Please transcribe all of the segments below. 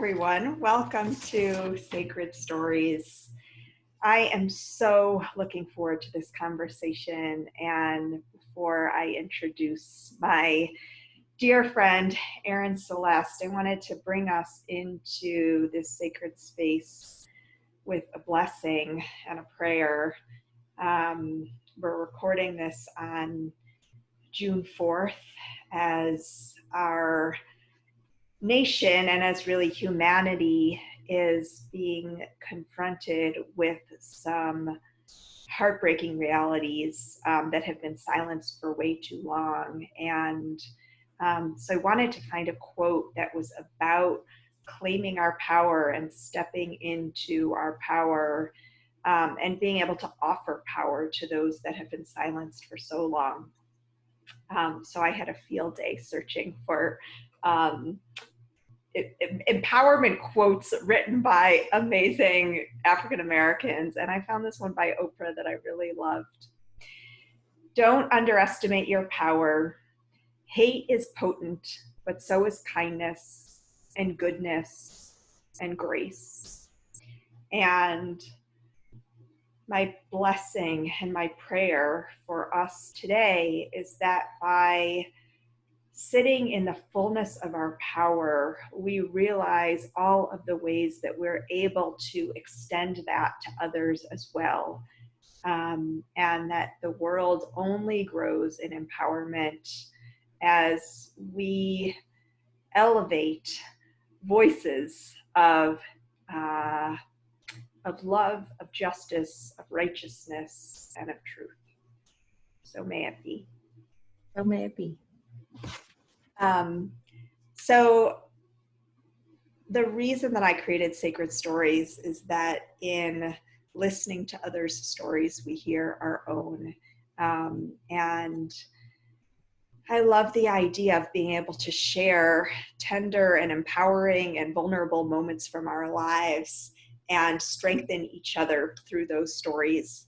everyone. Welcome to Sacred Stories. I am so looking forward to this conversation. And before I introduce my dear friend, Erin Celeste, I wanted to bring us into this sacred space with a blessing and a prayer. We're recording this on June 4th as our nation and as really humanity is being confronted with some heartbreaking realities that have been silenced for way too long. And so I wanted to find a quote that was about claiming our power and stepping into our power and being able to offer power to those that have been silenced for so long. So I had a field day searching for empowerment quotes written by amazing African Americans, and I found this one by Oprah that I really loved. Don't underestimate your power. Hate is potent, but so is kindness and goodness and grace. And my blessing and my prayer for us today is that by sitting in the fullness of our power, we realize all of the ways that we're able to extend that to others as well. And that the world only grows in empowerment as we elevate voices of love, of justice, of righteousness, and of truth. So may it be. So may it be. So the reason that I created Sacred Stories is that in listening to others' stories, we hear our own. And I love the idea of being able to share tender and empowering and vulnerable moments from our lives and strengthen each other through those stories.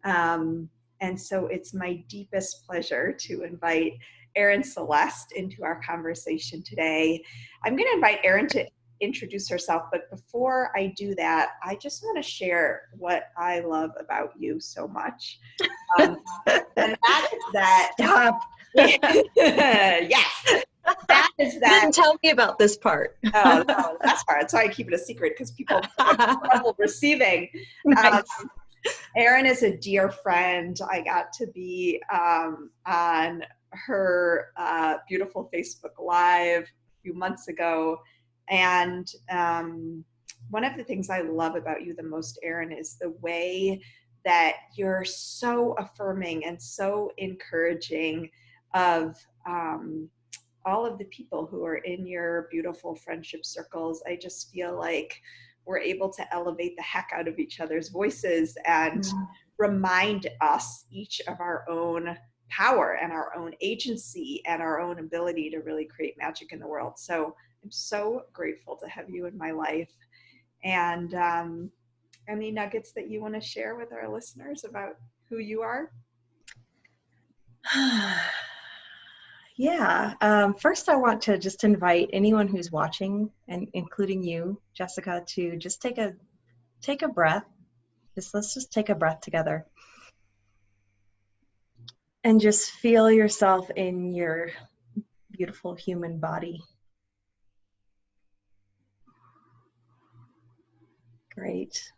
And so it's my deepest pleasure to invite Erin Celeste into our conversation today. I'm going to invite Erin to introduce herself, but before I do that, I just want to share what I love about you so much. And that is that. Stop. Yes. That is that. You didn't tell me about this part. Oh, no, that's hard. So I keep it a secret because people have trouble receiving. Nice. Erin is a dear friend. I got to be on her beautiful Facebook Live a few months ago. And one of the things I love about you the most, Erin, is the way that you're so affirming and so encouraging of all of the people who are in your beautiful friendship circles. I just feel like we're able to elevate the heck out of each other's voices and remind us each of our own power and our own agency and our own ability to really create magic in the world. So I'm so grateful to have you in my life. And any nuggets that you want to share with our listeners about who you are? Yeah. First, I want to just invite anyone who's watching, and including you, Jessica, to just take a breath. Let's just take a breath together. And just feel yourself in your beautiful human body. Great.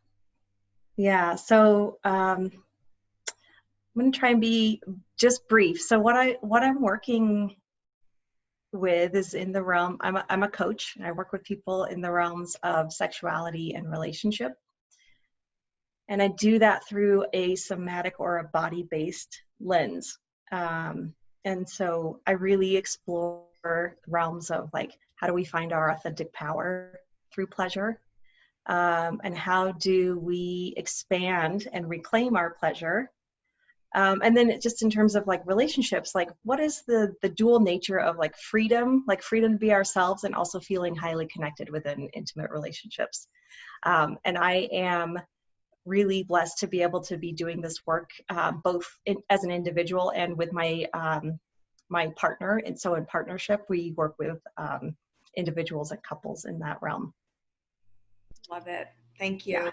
Yeah, so I'm going to try and be just brief. So what I'm working with is in the realm, I'm a coach. I work with people in the realms of sexuality and relationship. And I do that through a somatic or a body-based lens. And so I really explore realms of like, how do we find our authentic power through pleasure? And how do we expand and reclaim our pleasure? And then just in terms of like relationships, like what is the dual nature of like freedom to be ourselves and also feeling highly connected within intimate relationships. And I am really blessed to be able to be doing this work both as an individual and with my my partner. And so in partnership, we work with individuals and couples in that realm. Love it. Thank Yeah, you.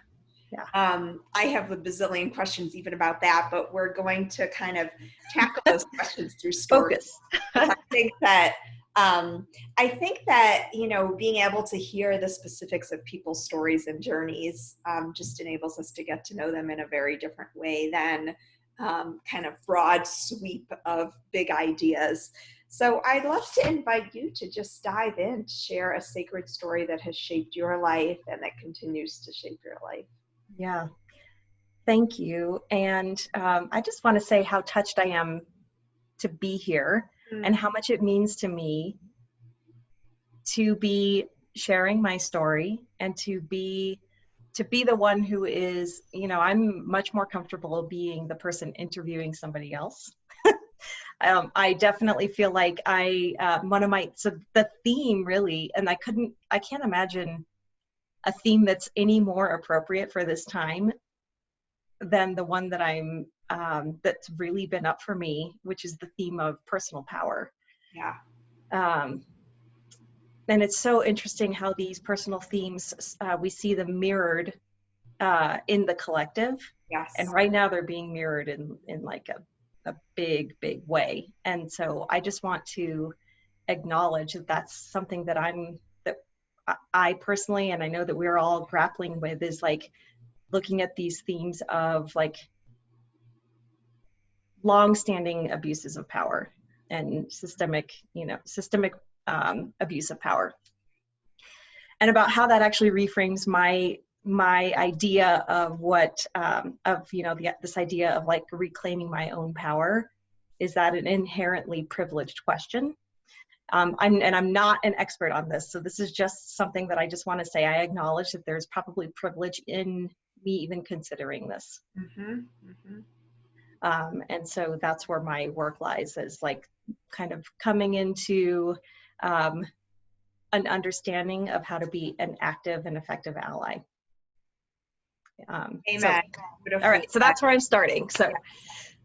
yeah. I have a bazillion questions even about that, but we're going to kind of tackle those questions through stories. Focus. I think that I think that being able to hear the specifics of people's stories and journeys just enables us to get to know them in a very different way than kind of broad sweep of big ideas. So I'd love to invite you to just dive in, share a sacred story that has shaped your life and that continues to shape your life. Yeah, thank you. And I just want to say how touched I am to be here and Mm, how much it means to me to be sharing my story and to be the one who is, I'm much more comfortable being the person interviewing somebody else. I definitely feel like so the theme really, and I can't imagine a theme that's any more appropriate for this time than the one that's really been up for me, which is the theme of personal power. yeah. Um, and it's so interesting how these personal themes, we see them mirrored in the collective. And Yes. right now they're being mirrored in like a big, big way. And so I just want to acknowledge that that's something that I personally, and I know that we're all grappling with, is like looking at these themes of like long-standing abuses of power and systemic abuse of power, and about how that actually reframes my idea of what this idea of like reclaiming my own power. Is that an inherently privileged question? I'm not an expert on this, so this is just something that I just want to say. I acknowledge that there's probably privilege in me even considering this. Mm-hmm. Mm-hmm. And so that's where my work lies, is like kind of coming into um, an understanding of how to be an active and effective ally. So, Amen. all Beautifully right, so said. that's where I'm starting. So,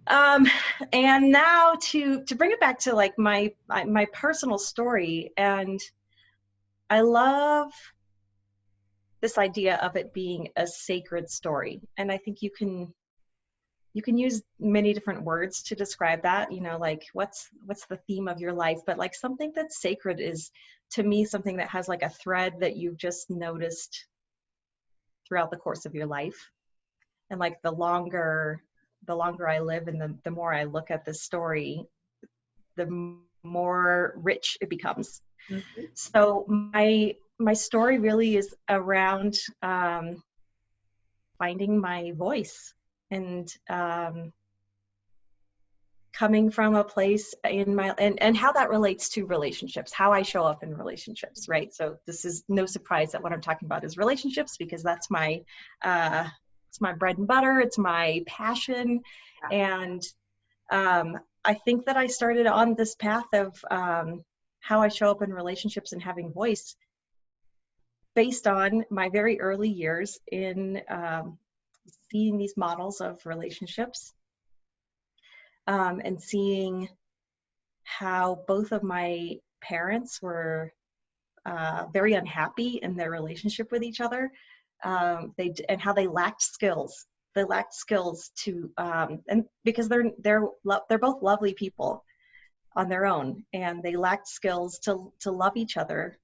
um, and now to bring it back to like my personal story, and I love this idea of it being a sacred story, and I think you can use many different words to describe that, like what's the theme of your life, but like something that's sacred is, to me, something that has like a thread that you've just noticed throughout the course of your life. And like the longer I live, and the more I look at this story, the more rich it becomes. Mhm. So my story really is around finding my voice, and coming from a place in my and how that relates to relationships, how I show up in relationships, right? So this is no surprise that what I'm talking about is relationships, because that's my it's my bread and butter, it's my passion. Yeah. And I think that I started on this path of how I show up in relationships and having voice based on my very early years in seeing these models of relationships, and seeing how both of my parents were very unhappy in their relationship with each other. And how they lacked skills. They lacked skills to, and because they're both lovely people on their own, and they lacked skills to love each other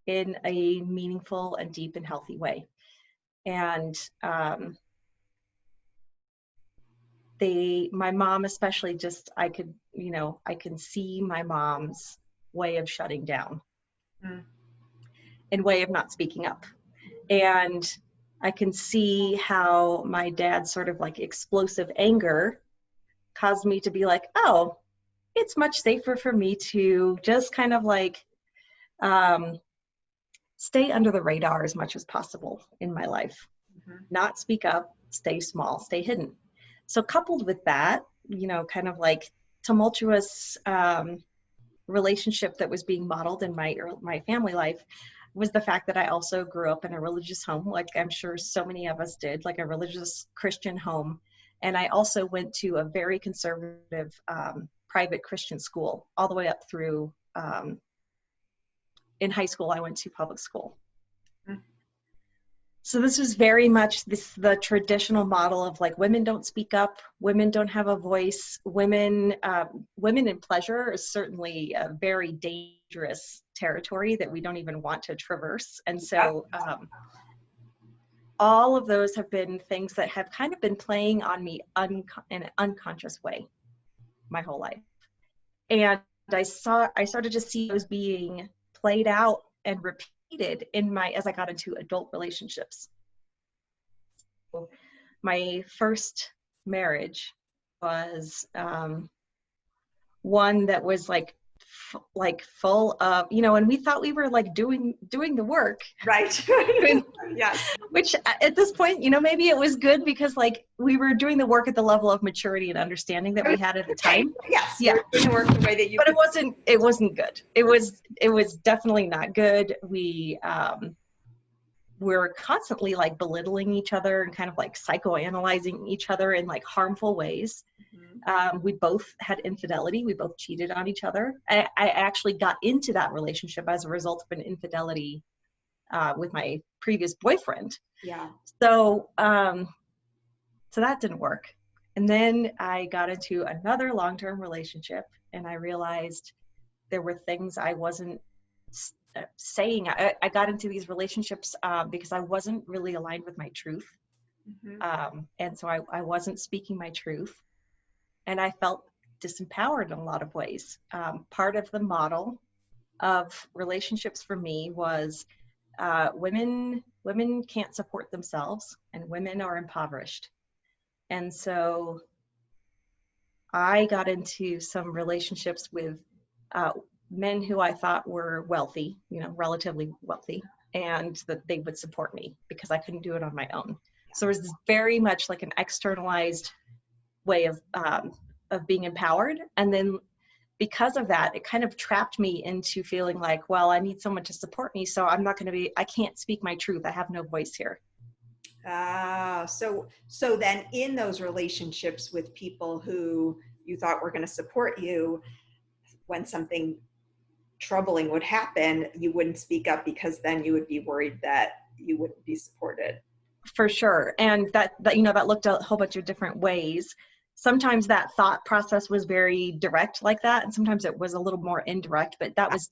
in a meaningful and deep and healthy way. And my mom especially, just I can see my mom's way of shutting down Mm. and way of not speaking up. And I can see how my dad's sort of like explosive anger caused me to be like, oh, it's much safer for me to just kind of like um, stay under the radar as much as possible in my life, Mhm. not speak up, stay small, stay hidden. So coupled with that, kind of like tumultuous relationship that was being modeled in my family life, was the fact that I also grew up in a religious home, like I'm sure so many of us did, like a religious Christian home. And I also went to a very conservative private Christian school all the way up through, in high school, I went to public school. Mm. So this was very much the traditional model of like women don't speak up, women don't have a voice, women in pleasure is certainly a very dangerous territory that we don't even want to traverse. And so all of those have been things that have kind of been playing on me in an unconscious way my whole life. And I started to see those being played out and repeated as I got into adult relationships. My first marriage was one that was like full of, and we thought we were like doing the work, right? Yes. Which at this point, maybe it was good because like we were doing the work at the level of maturity and understanding that we had at the time. Yes. Yeah. Doing the work the way that you. But it wasn't good. It was definitely not good. We're constantly like belittling each other and kind of like psychoanalyzing each other in like harmful ways. Mm-hmm. We both had infidelity. We both cheated on each other. I actually got into that relationship as a result of an infidelity with my previous boyfriend. Yeah. So that didn't work. And then I got into another long-term relationship and I realized there were things I wasn't saying. I got into these relationships because I wasn't really aligned with my truth. Mm-hmm. And so I wasn't speaking my truth. And I felt disempowered in a lot of ways. Part of the model of relationships for me was women can't support themselves and women are impoverished. And so I got into some relationships with men who I thought were wealthy, relatively wealthy, and that they would support me because I couldn't do it on my own. So it was very much like an externalized way of being empowered. And then because of that, it kind of trapped me into feeling like, well, I need someone to support me. So I can't speak my truth. I have no voice here. So then in those relationships with people who you thought were going to support you, when something troubling would happen, you wouldn't speak up because then you would be worried that you wouldn't be supported. For sure. And that looked a whole bunch of different ways. Sometimes that thought process was very direct like that, and sometimes it was a little more indirect, but that's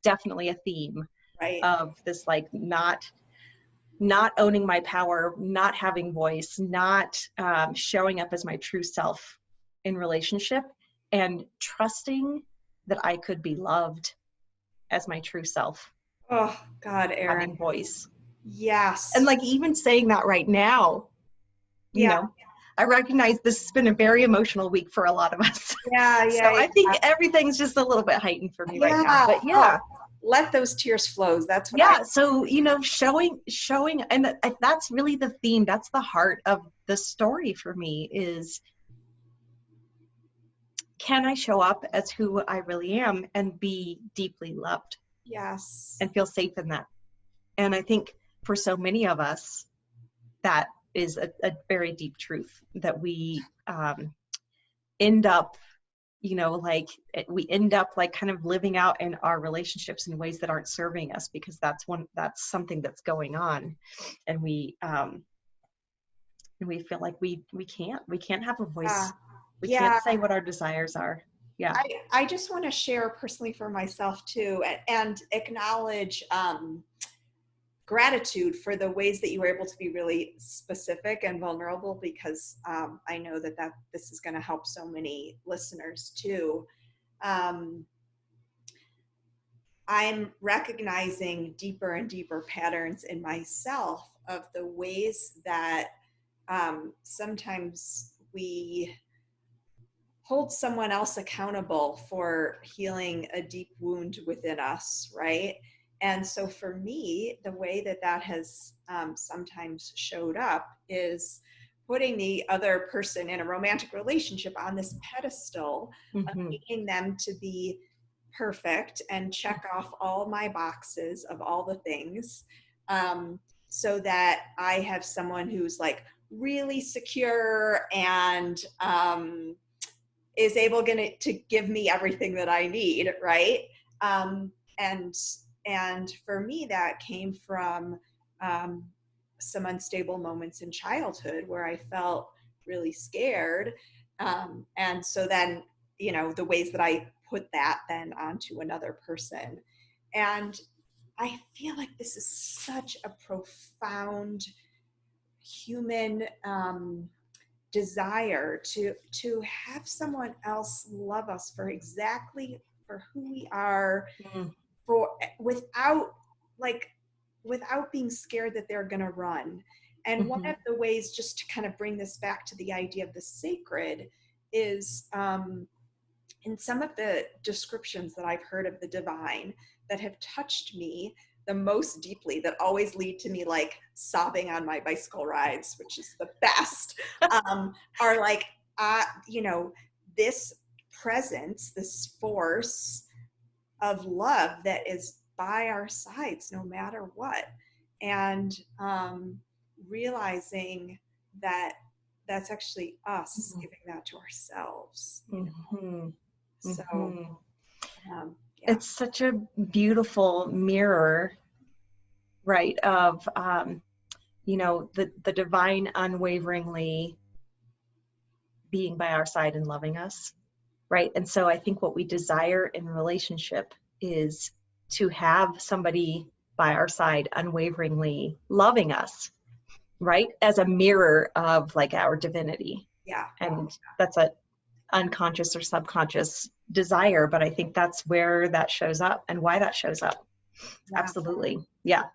definitely a theme, right, of this like not owning my power, not having voice, not showing up as my true self in relationship, and trusting that I could be loved as my true self. Oh God, Erin. Having voice. Yes. And like even saying that right now, I recognize this has been a very emotional week for a lot of us. Yeah. So I think everything's just a little bit heightened for me right now. But yeah. Let those tears flow. That's what so showing, and that's really the theme. That's the heart of the story for me is, can I show up as who I really am and be deeply loved? Yes. And feel safe in that. And I think for so many of us, that is a very deep truth that we end up, we end up like kind of living out in our relationships in ways that aren't serving us because that's something that's going on. And we feel like we can't have a voice. We can't say what our desires are. Yeah. I just want to share personally for myself too, and acknowledge gratitude for the ways that you were able to be really specific and vulnerable, because I know that this is going to help so many listeners too. I'm recognizing deeper and deeper patterns in myself of the ways that sometimes we hold someone else accountable for healing a deep wound within us, right? And so for me, the way that has sometimes showed up is putting the other person in a romantic relationship on this pedestal, mm-hmm. of needing them to be perfect and check off all my boxes of all the things, so that I have someone who's like really secure and is able to give me everything that I need, right? And for me, that came from some unstable moments in childhood where I felt really scared. And so then, the ways that I put that then onto another person. And I feel like this is such a profound human desire to have someone else love us for who we are, Mm-hmm. for without like without being scared that they're going to run. And one Mm-hmm. of the ways, just to kind of bring this back to the idea of the sacred, is in some of the descriptions that I've heard of the divine that have touched me the most deeply, that always lead to me like sobbing on my bicycle rides, which is the best, are like, this presence, this force of love that is by our sides no matter what. And realizing that that's actually us giving that to ourselves. Mm-hmm. So, Mm-hmm. yeah. It's such a beautiful mirror, right, of the divine unwaveringly being by our side and loving us, right? And so I think what we desire in relationship is to have somebody by our side unwaveringly loving us, right, as a mirror of like our divinity. Yeah. And that's a unconscious or subconscious desire, but I think that's where that shows up and why that shows up. Yeah. Absolutely. Yeah. So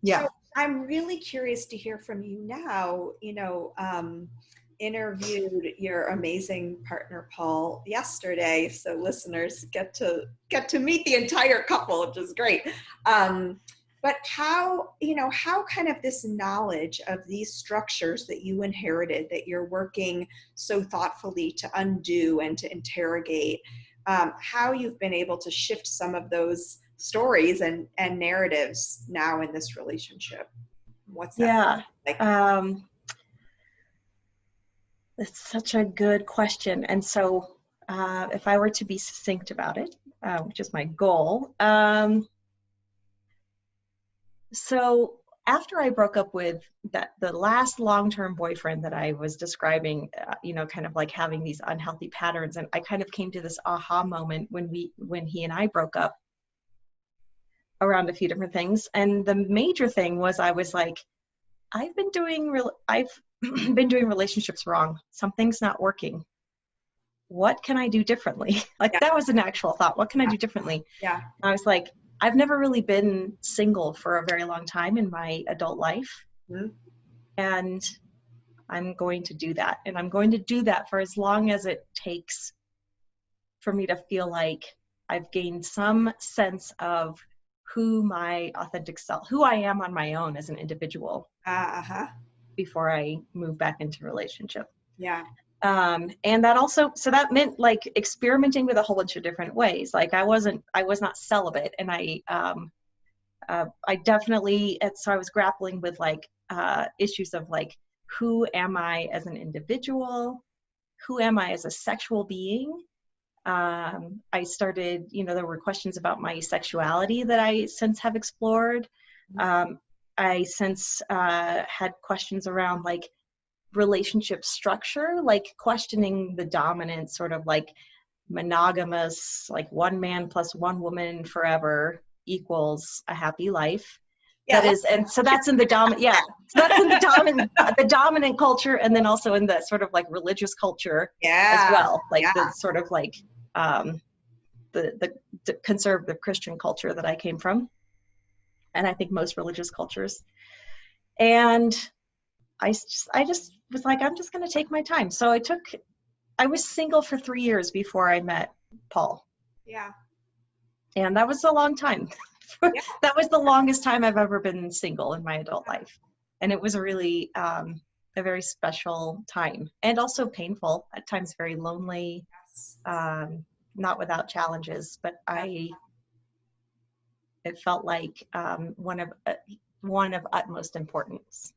Yeah. I'm really curious to hear from you now. Interviewed your amazing partner Paul yesterday, so listeners get to meet the entire couple, which is great. But how kind of this knowledge of these structures that you inherited, that you're working so thoughtfully to undo and to interrogate, how you've been able to shift some of those stories and narratives now in this relationship. What's that Yeah. like? That's such a good question. And so if I were to be succinct about it, which is my goal. So after I broke up with the last long-term boyfriend that I was describing, kind of like having these unhealthy patterns, and I kind of came to this aha moment when he and I broke up around a few different things. And the major thing was I was like, I've been doing relationships wrong. Something's not working. What can I do differently? Like Yeah. that was an actual thought. What can I do differently? Yeah. I was like, I've never really been single for a very long time in my adult life. Mm-hmm. And I'm going to do that. And I'm going to do that for as long as it takes for me to feel like I've gained some sense of who my authentic self, who I am on my own as an individual before I move back into relationship. Yeah. And that also, so that meant like experimenting with a whole bunch of different ways. Like I was not celibate, and I definitely, so I was grappling with like issues of like, who am I as an individual? Who am I as a sexual being? I started, there were questions about my sexuality that I since have explored. I since had questions around like relationship structure, like questioning the dominant sort of like monogamous, like one man plus one woman forever equals a happy life. Yeah. That is, and so that's in the dominant, yeah. So that's in the dominant culture, and then also in the sort of like religious culture as well, like the sort of like the conservative Christian culture that I came from, and I think most religious cultures. And I just was like, I'm just going to take my time. So I was single for 3 years before I met Paul. Yeah. And that was a long time. Yeah. That was the longest time I've ever been single in my adult life. And it was really a very special time, and also painful, at times very lonely, not without challenges, but it felt like one of utmost importance.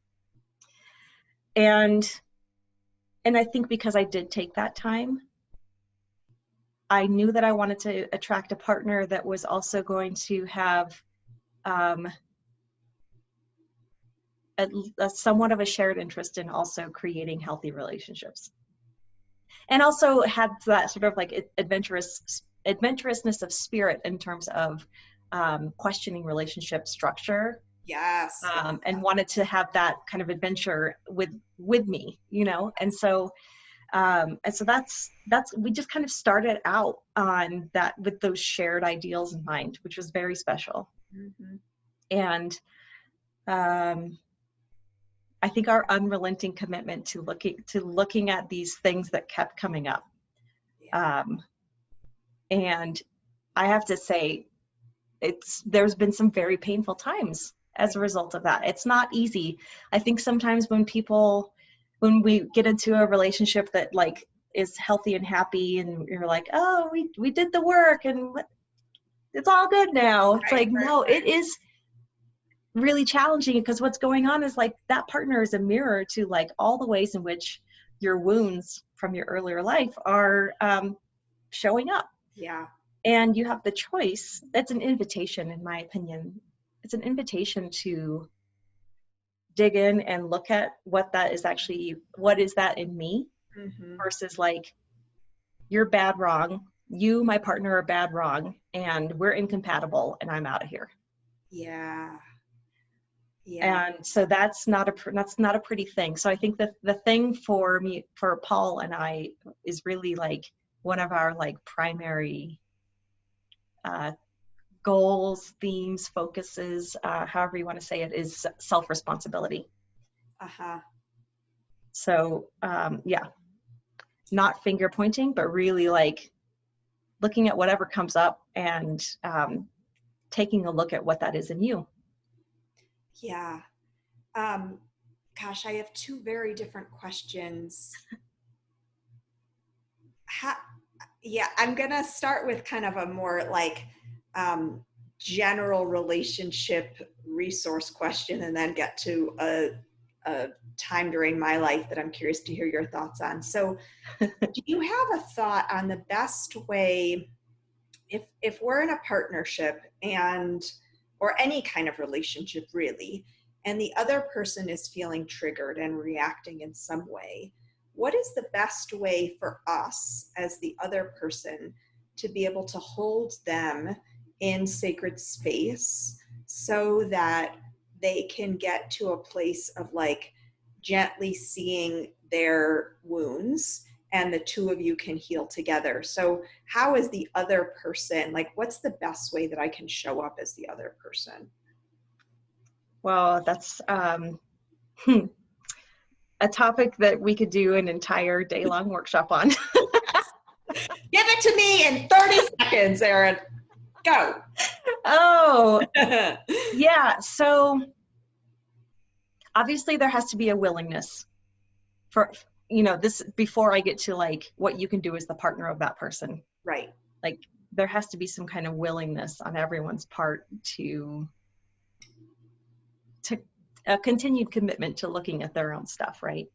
And I think because I did take that time, I knew that I wanted to attract a partner that was also going to have a a somewhat of a shared interest in also creating healthy relationships, and also had that sort of like adventurousness of spirit in terms of questioning relationship structure. Yes. And wanted to have that kind of adventure with me, you know. And so that's we just kind of started out on that with those shared ideals in mind, which was very special. Mm-hmm. And I think our unrelenting commitment to looking at these things that kept coming up. Yeah. And I have to say, there's been some very painful times as a result of that. It's not easy. I think sometimes when we get into a relationship that like is healthy and happy, and you're like, oh, we did the work and it's all good now. It's like, no, it is really challenging, because what's going on is like that partner is a mirror to like all the ways in which your wounds from your earlier life are showing up. Yeah. And you have the choice. That's an invitation, in my opinion. It's an invitation to dig in and look at what is that in me, Mm-hmm. versus like, you're bad, wrong. You, my partner, are bad, wrong, and we're incompatible, and I'm out of here. Yeah. Yeah. And so that's not a pretty thing. So I think that the thing for me, for Paul and I, is really like one of our like primary goals, themes, focuses, however you want to say it, is self-responsibility. Uh-huh. So yeah, not finger pointing, but really like looking at whatever comes up and taking a look at what that is in you. Yeah. Gosh, I have two very different questions. Yeah, I'm gonna start with kind of a more like general relationship resource question, and then get to a time during my life that I'm curious to hear your thoughts on. So, do you have a thought on the best way, if we're in a partnership and or any kind of relationship really, and the other person is feeling triggered and reacting in some way, what is the best way for us as the other person to be able to hold them in sacred space so that they can get to a place of like gently seeing their wounds and the two of you can heal together? So how is the other person, like what's the best way that I can show up as the other person? Well, that's a topic that we could do an entire day-long workshop on. Give it to me in 30 seconds, Erin. Go. Oh, yeah. So obviously there has to be a willingness for, this, before I get to like what you can do as the partner of that person. Right. Like there has to be some kind of willingness on everyone's part to a continued commitment to looking at their own stuff, right?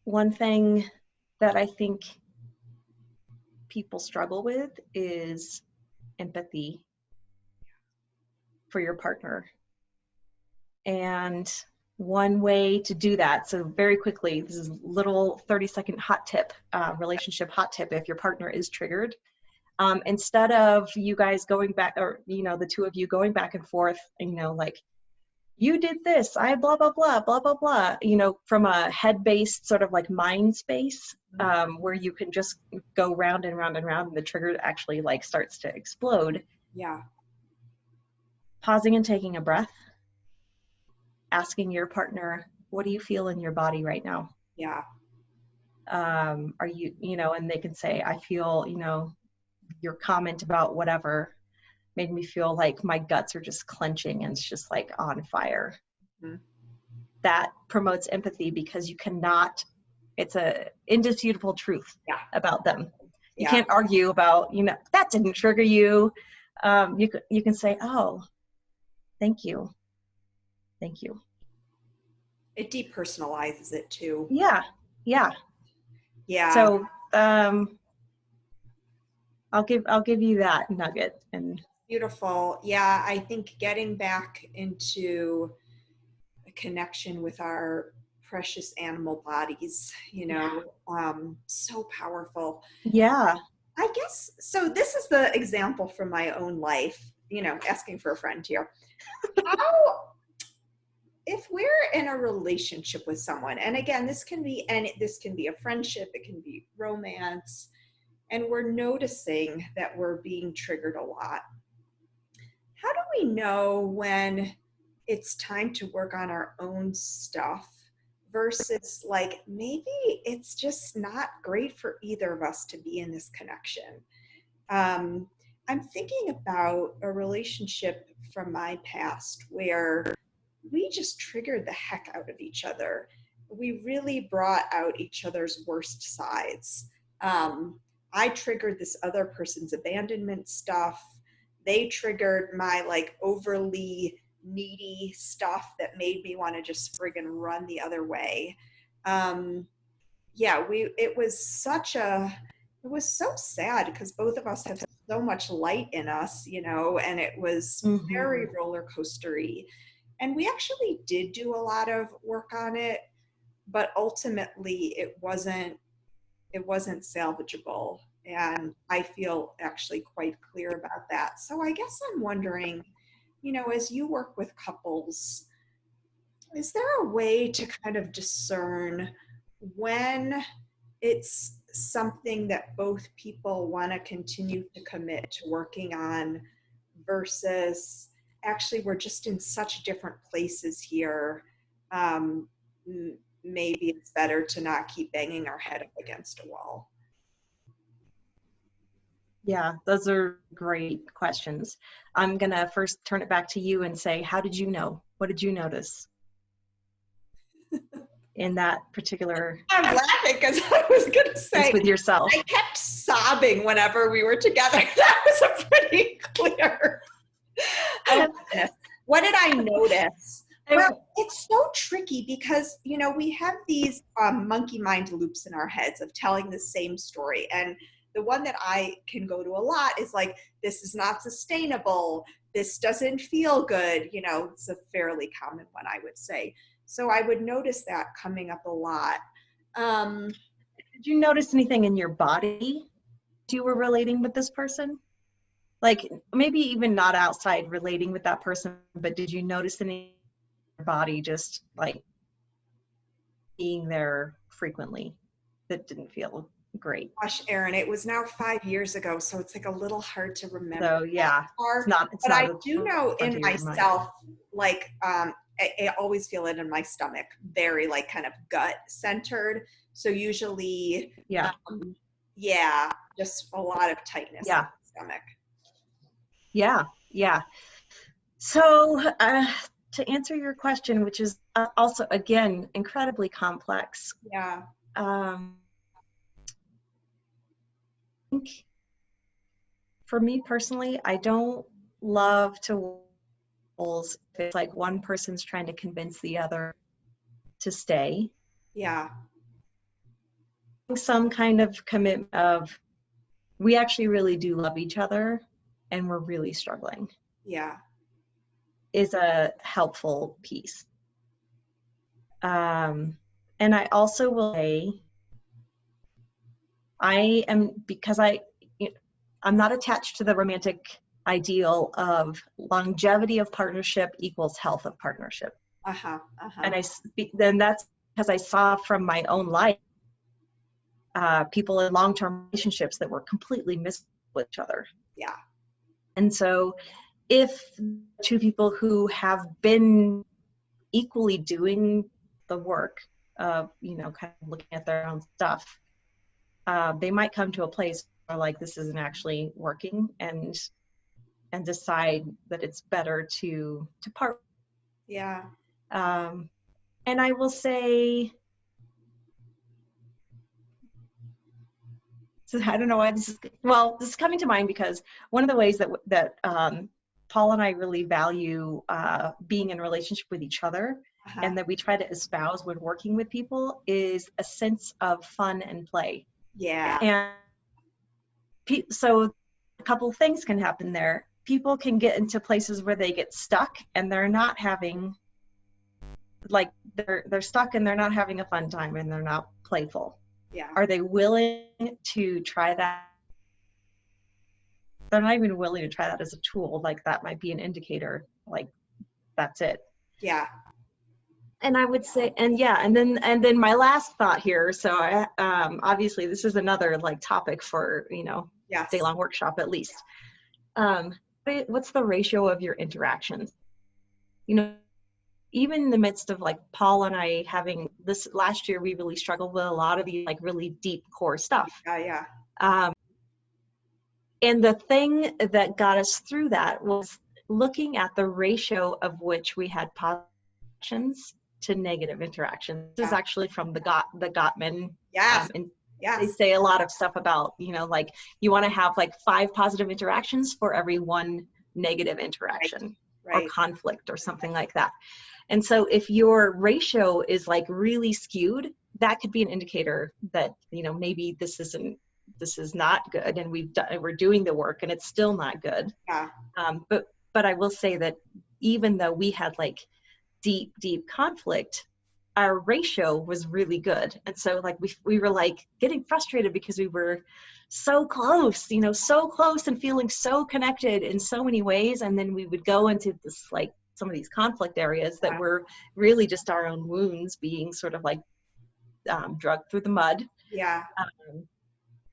One thing that I think people struggle with is empathy for your partner. And one way to do that, so very quickly, this is a little 30-second hot tip, relationship hot tip. If your partner is triggered, instead of you guys going back, or the two of you going back and forth, like, you did this, I blah blah blah blah blah blah, from a head-based sort of like mind space, where you can just go round and round and round, and the trigger actually like starts to explode. Yeah. Pausing and taking a breath, asking your partner, what do you feel in your body right now? Yeah. Are you, and they can say, I feel, your comment about whatever made me feel like my guts are just clenching and it's just like on fire. Mm-hmm. That promotes empathy, because you cannot, it's a indisputable truth about them. You can't argue about, that didn't trigger you. You can say, oh, thank you. Thank you. It depersonalizes it too. Yeah. Yeah. Yeah. So I'll give you that nugget. And Beautiful. Yeah, I think getting back into a connection with our precious animal bodies, Yeah. so powerful. Yeah. I guess so. This is the example from my own life, asking for a friend here. How, if we're in a relationship with someone, and again, this can be a friendship, it can be romance, and we're noticing that we're being triggered a lot. How do we know when it's time to work on our own stuff versus like maybe it's just not great for either of us to be in this connection? Um, I'm thinking about a relationship from my past where we just triggered the heck out of each other. We really brought out each other's worst sides. I triggered this other person's abandonment stuff. They triggered my like overly needy stuff that made me want to just friggin' run the other way. Um, yeah, it was so sad because both of us have so much light in us, and it was very Hmm. roller coastery. And we actually did do a lot of work on it, but ultimately it wasn't salvageable. And I feel actually quite clear about that. So I guess I'm wondering, as you work with couples, is there a way to kind of discern when it's something that both people want to continue to commit to working on versus actually we're just in such different places here? um, Maybe it's better to not keep banging our head up against a wall. Yeah, those are great questions. I'm gonna first turn it back to you and say, how did you know? What did you notice in that particular I'm laughing because I was going to piece say with yourself? I kept sobbing whenever we were together. That was a pretty clear. Oh goodness. What did I notice? Well, it's so tricky because, we have these monkey mind loops in our heads of telling the same story. And the one that I can go to a lot is like, this is not sustainable. This doesn't feel good. It's a fairly common one, I would say. So I would notice that coming up a lot. Um, Did you notice anything in your body you were relating with this person? Like maybe even not outside relating with that person, but did you notice anything in your body just like being there frequently that didn't feel great? Gosh, Erin, it was now 5 years ago, so it's like a little hard to remember So that yeah, far. it's But not I at do the know front in of your mind. myself, like, I always feel it in my stomach, very like kind of gut centered. So usually, Yeah, yeah, just a lot of tightness in yeah, the stomach. yeah, yeah. So to answer your question, which is also again incredibly complex, Yeah, um, I think for me personally, I don't love to if it's like one person's trying to convince the other to stay. yeah, Some kind of commitment of we actually really do love each other and we're really struggling yeah, is a helpful piece. Um, and I also will say I am because I'm not attached to the romantic ideal of longevity of partnership equals health of partnership. uh-huh, uh-huh, And then that's because I saw from my own life people in long-term relationships that were completely missed with each other. yeah, And so if two people who have been equally doing the work of, kind of looking at their own stuff, they might come to a place where like this isn't actually working and decide that it's better to part. yeah, Um, and I will say, so I don't know why this is coming to mind because one of the ways that Paul and I really value being in a relationship with each other uh-huh, and that we try to espouse when working with people is a sense of fun and play. yeah, And so a couple of things can happen there. people can get into places where they get stuck and they're not having, like, they're stuck and they're not having a fun time and they're not playful. Yeah. Are they willing to try that? They're not even willing to try that as a tool. Like, that might be an indicator, like, that's it. Yeah. And I would say, and then my last thought here. So I, obviously this is another like topic for, Yes. day-long workshop at least. What's the ratio of your interactions? Even in the midst of like Paul and I having this last year, we really struggled with a lot of the like really deep core stuff. Yeah. And the thing that got us through that was looking at the ratio of which we had positive interactions to negative interactions. This is actually from the Gottman. Yes. And yes. they say a lot of stuff about, like you want to have like 5 positive interactions for every 1 negative interaction. Right. Or conflict or something like that. And so if your ratio is like really skewed, that could be an indicator that, maybe this is not good, and we're doing the work and it's still not good. Yeah. But I will say that even though we had like deep conflict, our ratio was really good. And so like we were like getting frustrated because we were so close, so close and feeling so connected in so many ways. And then we would go into this, like some of these conflict areas that were really just our own wounds being sort of like dragged through the mud. Yeah.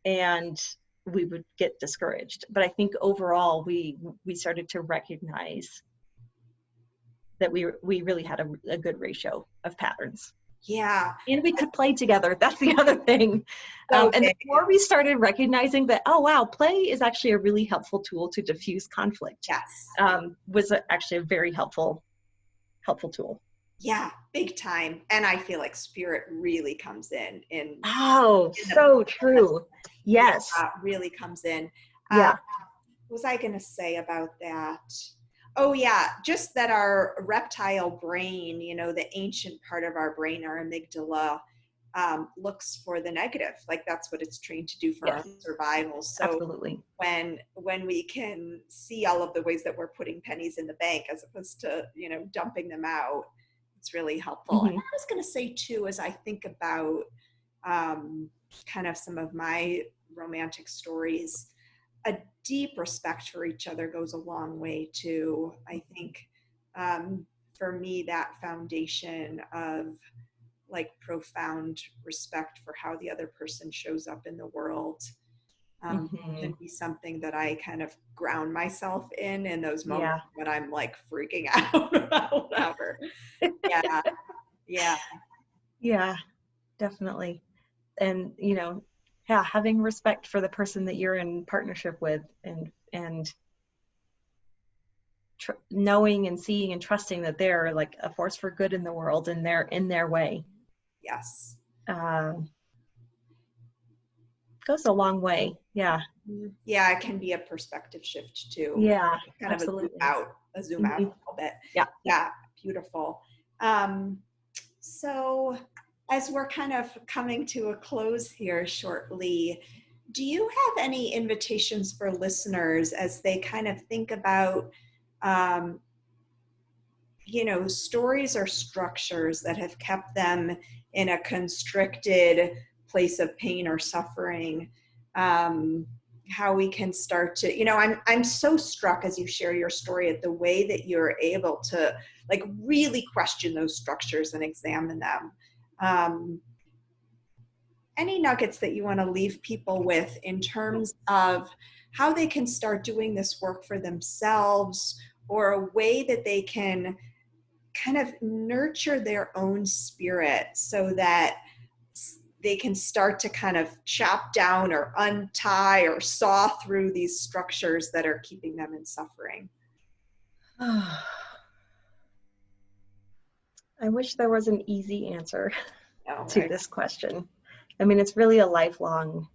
And we would get discouraged. But I think overall we started to recognize that we really had a good ratio of patterns. Yeah. And we could play together. That's the other thing. And the more we started recognizing that, oh, wow, play is actually a really helpful tool to diffuse conflict. Yes. Was actually a very helpful tool. Yeah, big time. And I feel like spirit really comes in. So true. Yes. Really comes in. Yeah. What was I going to say about that? Oh yeah, just that our reptile brain, the ancient part of our brain, our amygdala, looks for the negative. Like that's what it's trained to do for our survival. So absolutely. When we can see all of the ways that we're putting pennies in the bank as opposed to, dumping them out, it's really helpful. Mm-hmm. And I was going to say too, as I think about kind of some of my romantic stories, a deep respect for each other goes a long way too. I think for me, that foundation of like profound respect for how the other person shows up in the world can be something that I kind of ground myself in those moments when I'm like freaking out about whatever. Yeah, definitely. And having respect for the person that you're in partnership with, and knowing and seeing and trusting that they're like a force for good in the world and they're in their way. Yes. Goes a long way. Yeah. Yeah, it can be a perspective shift too. Yeah, kind absolutely. of a zoom out a little bit. Yeah, beautiful. So as we're kind of coming to a close here shortly, do you have any invitations for listeners as they kind of think about, stories or structures that have kept them in a constricted place of pain or suffering? How we can start to, I'm so struck as you share your story at the way that you're able to like really question those structures and examine them. Any nuggets that you want to leave people with in terms of how they can start doing this work for themselves, or a way that they can kind of nurture their own spirit so that they can start to kind of chop down or untie or saw through these structures that are keeping them in suffering? I wish there was an easy answer to this question. I mean, it's really a lifelong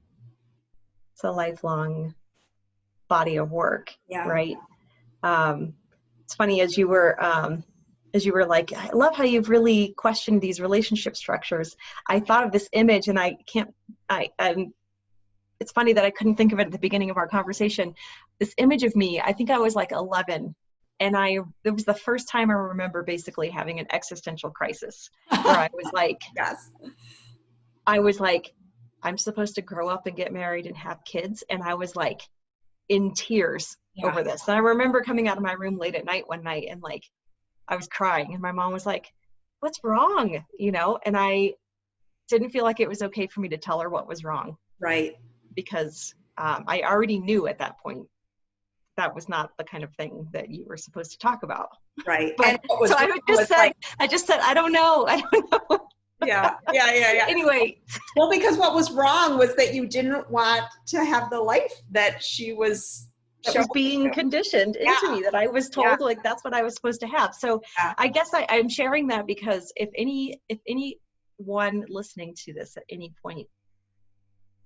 body of work, right? It's funny, as you were like, I love how you've really questioned these relationship structures. I thought of this image, and I'm it's funny that I couldn't think of it at the beginning of our conversation. This image of me, I think I was like 11, and it was the first time I remember basically having an existential crisis where Yes. I was like, I'm supposed to grow up and get married and have kids. And I was like in tears Yeah. over this. And I remember coming out of my room late at night one night and like, I was crying, and my mom was like, what's wrong? You know, and I didn't feel like it was okay for me to tell her what was wrong. Right. Because I already knew at that point that was not the kind of thing that you were supposed to talk about. Right. But And what was so I just said, I don't know. Yeah. Anyway. Well, because what was wrong was that you didn't want to have the life that she was that was being conditioned into me, that I was told like that's what I was supposed to have. So I guess I'm sharing that because if anyone listening to this at any point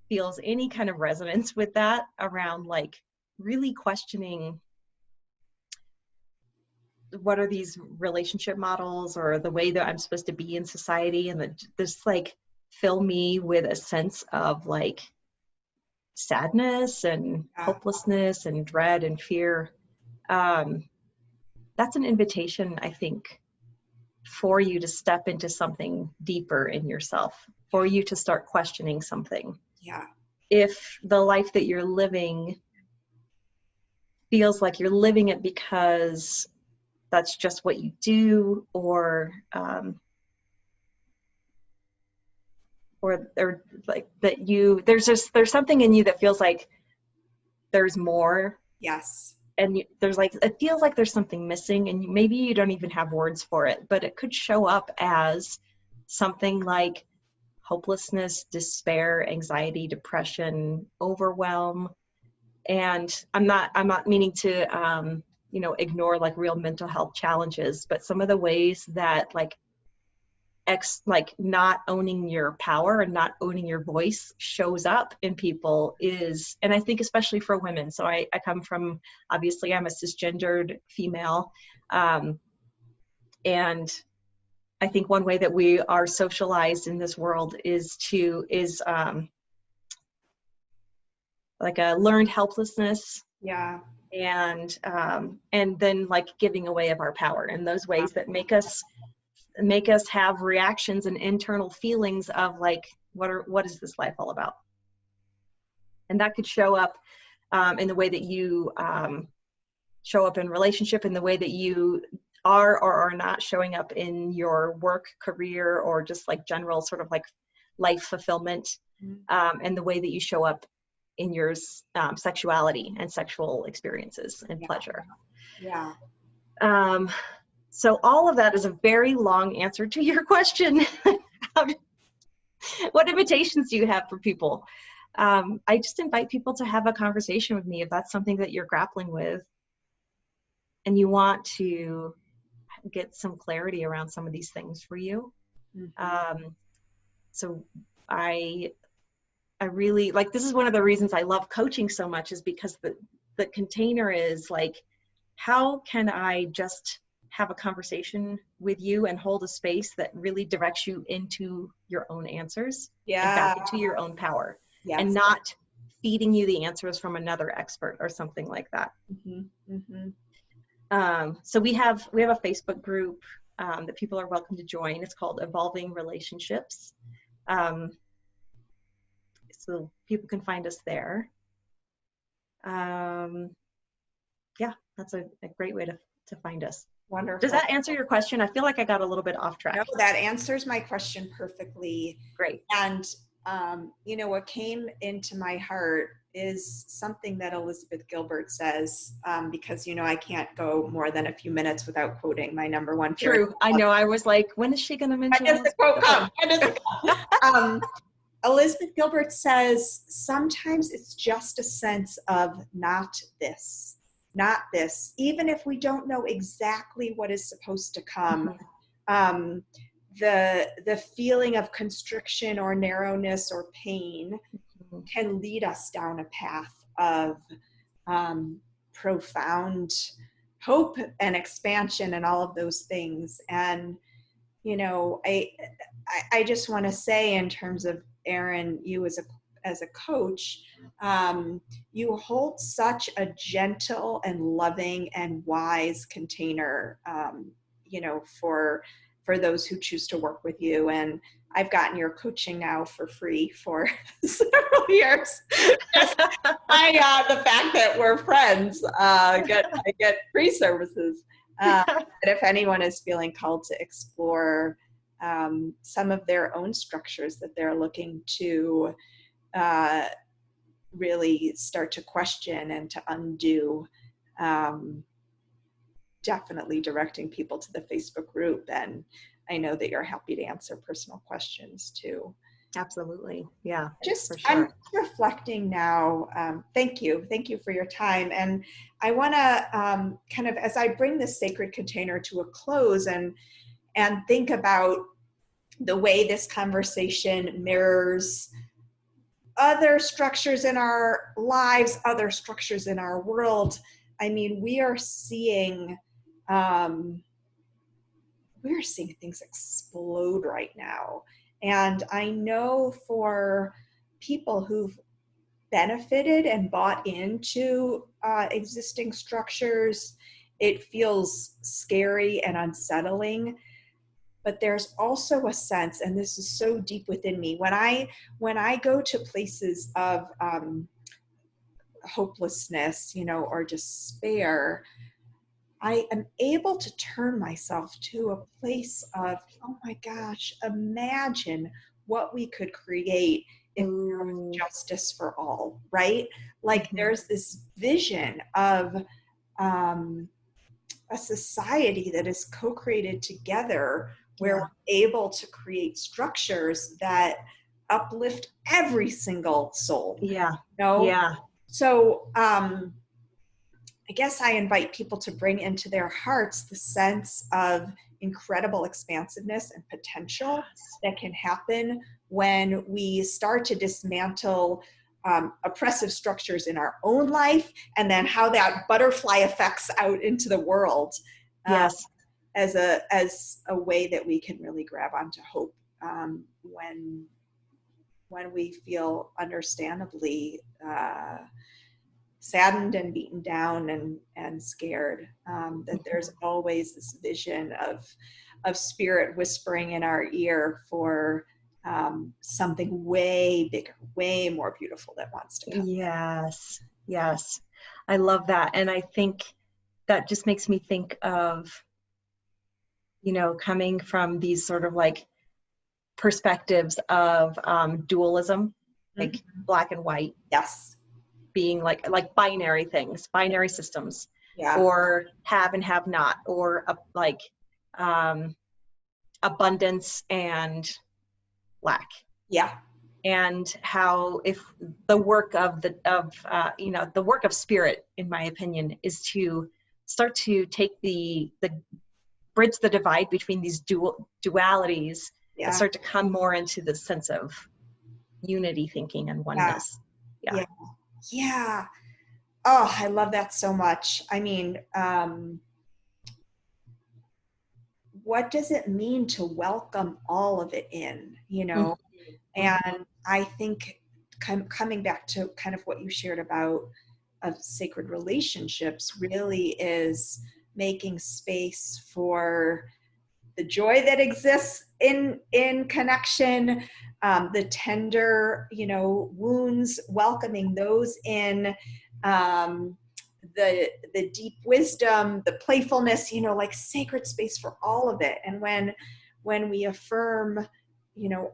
feels any kind of resonance with that around like really questioning what are these relationship models or the way that I'm supposed to be in society, and that just like fill me with a sense of like sadness and hopelessness and dread and fear, that's an invitation, I think, for you to step into something deeper in yourself, for you to start questioning something. Yeah. If the life that you're living feels like you're living it because that's just what you do, or like that there's something in you that feels like there's more. Yes. And there's like, it feels like there's something missing, and maybe you don't even have words for it, but it could show up as something like hopelessness, despair, anxiety, depression, overwhelm. And I'm not meaning to, ignore like real mental health challenges, but some of the ways that like not owning your power and not owning your voice shows up in people is, and I think especially for women. So I come from, obviously I'm a cisgendered female. And I think one way that we are socialized in this world is like a learned helplessness. Yeah. And then like giving away of our power in those ways that make us have reactions and internal feelings of like, what is this life all about? And that could show up in the way that you show up in relationship, in the way that you are or are not showing up in your work career, or just like general sort of like life fulfillment, and the way that you show up in your sexuality and sexual experiences and pleasure. Yeah. So all of that is a very long answer to your question. What invitations do you have for people? I just invite people to have a conversation with me if that's something that you're grappling with and you want to get some clarity around some of these things for you. So I really like, this is one of the reasons I love coaching so much, is because the container is like, how can I just have a conversation with you and hold a space that really directs you into your own answers and back into your own power, and not feeding you the answers from another expert or something like that. So we have a Facebook group that people are welcome to join. It's called Evolving Relationships. So people can find us there. That's a great way to find us. Wonderful. Does that answer your question? I feel like I got a little bit off track. No, that answers my question perfectly. Great. And, what came into my heart is something that Elizabeth Gilbert says, because, I can't go more than a few minutes without quoting my number one. True. I know. I was like, when is she going to mention this? When does the quote come? When does it come? Elizabeth Gilbert says, sometimes it's just a sense of not this, even if we don't know exactly what is supposed to come. The feeling of constriction or narrowness or pain can lead us down a path of profound hope and expansion and all of those things. And, I just want to say, in terms of Erin, you as as a coach, you hold such a gentle and loving and wise container, for those who choose to work with you. And I've gotten your coaching now for free for several years. Just the fact that we're friends, I get free services. And if anyone is feeling called to explore some of their own structures that they're looking to really start to question and to undo, definitely directing people to the Facebook group. And I know that you're happy to answer personal questions too. Absolutely. Yeah, Just, for sure. I'm reflecting now. Thank you for your time. And I want to kind of, as I bring this sacred container to a close and think about the way this conversation mirrors other structures in our lives, other structures in our world. I mean, we are seeing things explode right now. And I know for people who've benefited and bought into existing structures, it feels scary and unsettling. But there's also a sense, and this is so deep within me, when I go to places of hopelessness, or despair, I am able to turn myself to a place of, oh my gosh, imagine what we could create if there was justice for all, right? Like there's this vision of a society that is co-created together where we're able to create structures that uplift every single soul. Yeah. So I guess I invite people to bring into their hearts the sense of incredible expansiveness and potential that can happen when we start to dismantle oppressive structures in our own life, and then how that butterfly affects out into the world. As a way that we can really grab onto hope when we feel understandably saddened and beaten down and scared, that there's always this vision of spirit whispering in our ear for something way bigger, way more beautiful that wants to come. Yes. I love that. And I think that just makes me think of, coming from these sort of like perspectives of dualism, like black and white. Yes. Being like binary things, binary systems, or have and have not, or abundance and lack. Yeah. And how if the work of the work of spirit, in my opinion, is to start to take the bridge the divide between these dualities and start to come more into the sense of unity thinking and oneness. Yeah. Oh, I love that so much. I mean, what does it mean to welcome all of it in, And I think coming back to kind of what you shared about sacred relationships really is making space for the joy that exists in connection, the tender, wounds, welcoming those in, the deep wisdom, the playfulness, like sacred space for all of it. And when we affirm,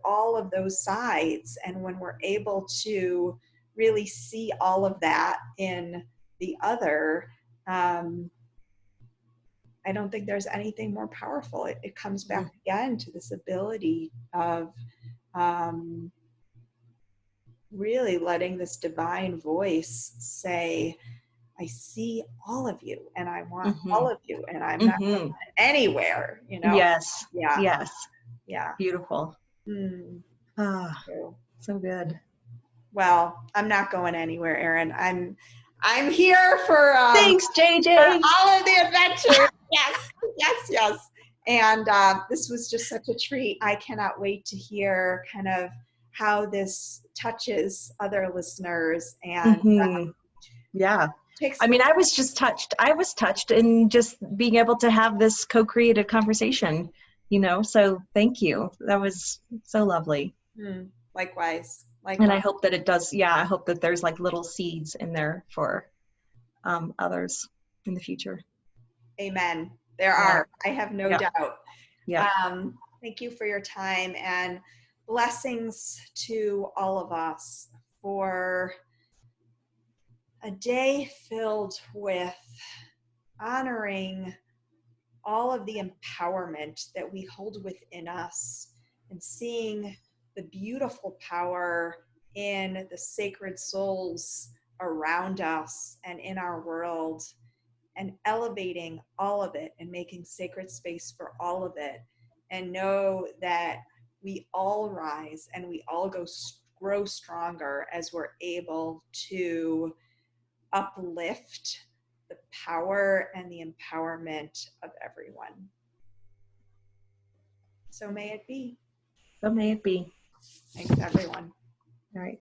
all of those sides, and when we're able to really see all of that in the other, I don't think there's anything more powerful. It comes back again to this ability of really letting this divine voice say, I see all of you, and I want all of you, and I'm not going anywhere, Yes. Beautiful. So good. Well, I'm not going anywhere, Erin. I'm here for thanks, JJ, for all of the adventures. Yes. And this was just such a treat. I cannot wait to hear kind of how this touches other listeners and Mm-hmm. Yeah. takes. I mean, I was just touched. I was touched in just being able to have this co-created conversation, so thank you. That was so lovely. Likewise. And I hope that it does. Yeah. I hope that there's like little seeds in there for others in the future. Amen. There Yeah. are. I have no Yeah. doubt. Yeah. Thank you for your time, and blessings to all of us for a day filled with honoring all of the empowerment that we hold within us and seeing the beautiful power in the sacred souls around us and in our world, and elevating all of it and making sacred space for all of it, and know that we all rise and we all grow stronger as we're able to uplift the power and the empowerment of everyone. So may it be. So may it be. Thanks, everyone. All right.